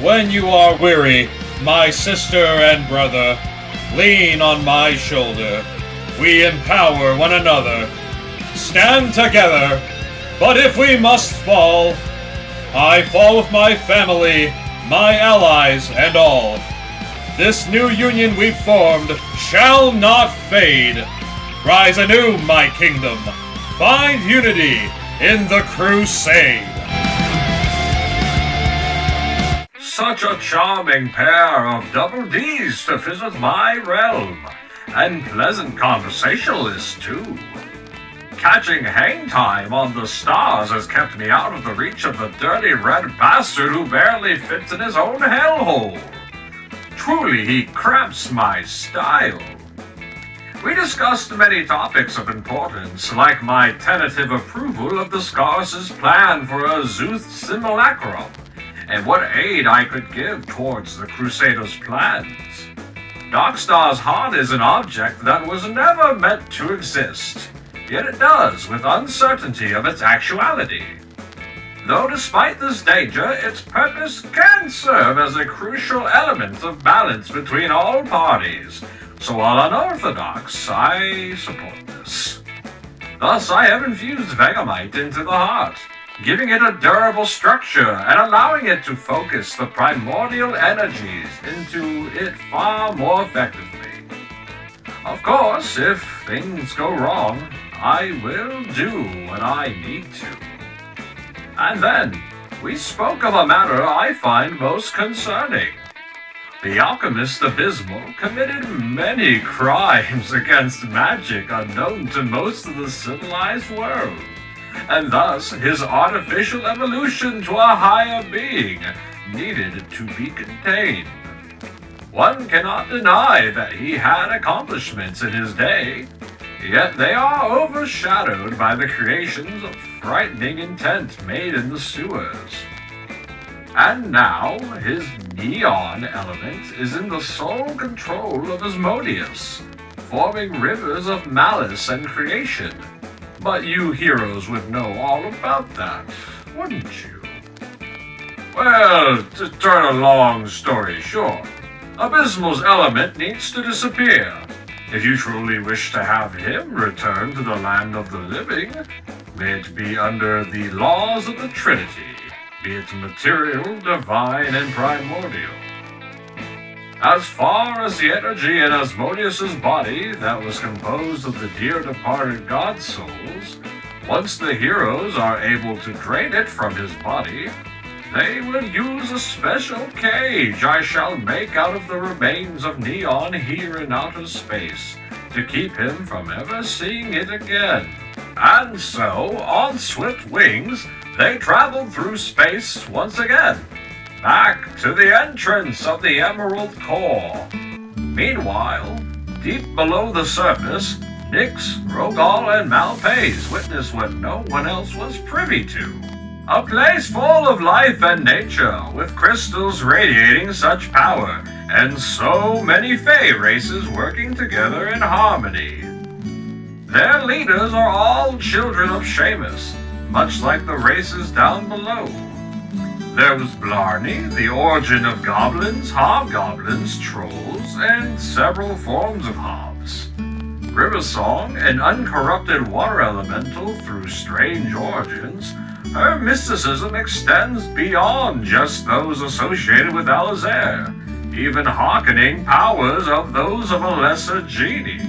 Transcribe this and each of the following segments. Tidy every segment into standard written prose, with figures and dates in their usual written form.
When you are weary, my sister and brother, lean on my shoulder. We empower one another. Stand together, but if we must fall, I fall with my family, my allies, and all. This new union we've formed shall not fade. Rise anew, my kingdom. Find unity in the crusade. Such a charming pair of double Ds to visit my realm, and pleasant conversationalists too. Catching hang time on the stars has kept me out of the reach of the dirty red bastard who barely fits in his own hellhole. Truly, he cramps my style. We discussed many topics of importance, like my tentative approval of the Scarus' plan for a Zuth simulacrum, and what aid I could give towards the Crusaders' plans. Darkstar's heart is an object that was never meant to exist, yet it does with uncertainty of its actuality. Though despite this danger, its purpose can serve as a crucial element of balance between all parties, so while unorthodox, I support this. Thus, I have infused Vegamite into the heart, giving it a durable structure and allowing it to focus the primordial energies into it far more effectively. Of course, if things go wrong, I will do what I need to. And then, we spoke of a matter I find most concerning. The alchemist Abysmal committed many crimes against magic unknown to most of the civilized world, and thus his artificial evolution to a higher being needed to be contained. One cannot deny that he had accomplishments in his day, yet they are overshadowed by the creations of frightening intent made in the sewers. And now, his neon element is in the sole control of Asmodeus, forming rivers of malice and creation. But you heroes would know all about that, wouldn't you? Well, to turn a long story short, Abysmal's element needs to disappear. If you truly wish to have him return to the land of the living, may it be under the laws of the Trinity, be it material, divine, and primordial. As far as the energy in Asmodeus' body that was composed of the dear departed god souls, once the heroes are able to drain it from his body, they will use a special cage I shall make out of the remains of Neon here in outer space, to keep him from ever seeing it again. And so, on swift wings, they traveled through space once again, back to the entrance of the Emerald Core. Meanwhile, deep below the surface, Nyx, Rogal, and Malpays witnessed what no one else was privy to. A place full of life and nature, with crystals radiating such power, and so many Fey races working together in harmony. Their leaders are all children of Seamus, much like the races down below. There was Blarney, the origin of goblins, hobgoblins, trolls, and several forms of hobs. Riversong, an uncorrupted water elemental through strange origins, her mysticism extends beyond just those associated with Alizair, even hearkening powers of those of a lesser genie.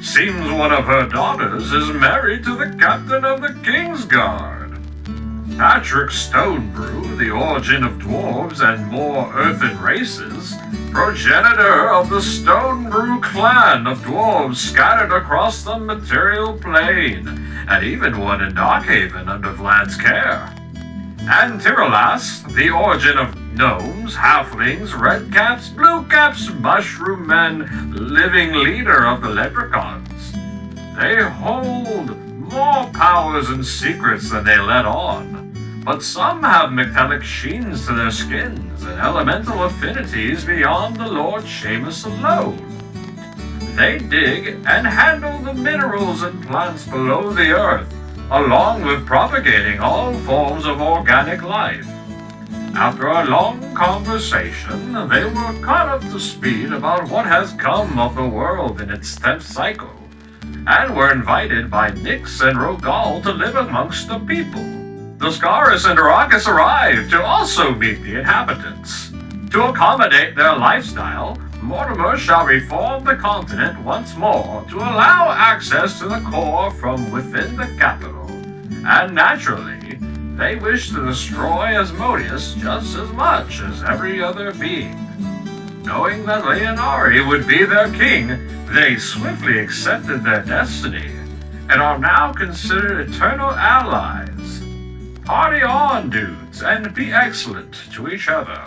Seems one of her daughters is married to the captain of the Kingsguard. Patrick Stonebrew, the origin of dwarves and more earthen races, progenitor of the Stonebrew clan of dwarves scattered across the material plane, and even one in Darkhaven under Vlad's care. And Tyralas, the origin of gnomes, halflings, redcaps, bluecaps, mushroom men, living leader of the leprechauns. They hold more powers and secrets than they let on, but some have metallic sheens to their skins and elemental affinities beyond the Lord Seamus alone. They dig and handle the minerals and plants below the earth, along with propagating all forms of organic life. After a long conversation, they were caught up to speed about what has come of the world in its 10th cycle, and were invited by Nyx and Rogal to live amongst the people. The Scaris and Arrakis arrived to also meet the inhabitants. To accommodate their lifestyle, Mortimer shall reform the continent once more to allow access to the core from within the capital. And naturally, they wish to destroy Asmodeus just as much as every other being. Knowing that Leonari would be their king, they swiftly accepted their destiny, and are now considered eternal allies. Party on, dudes, and be excellent to each other.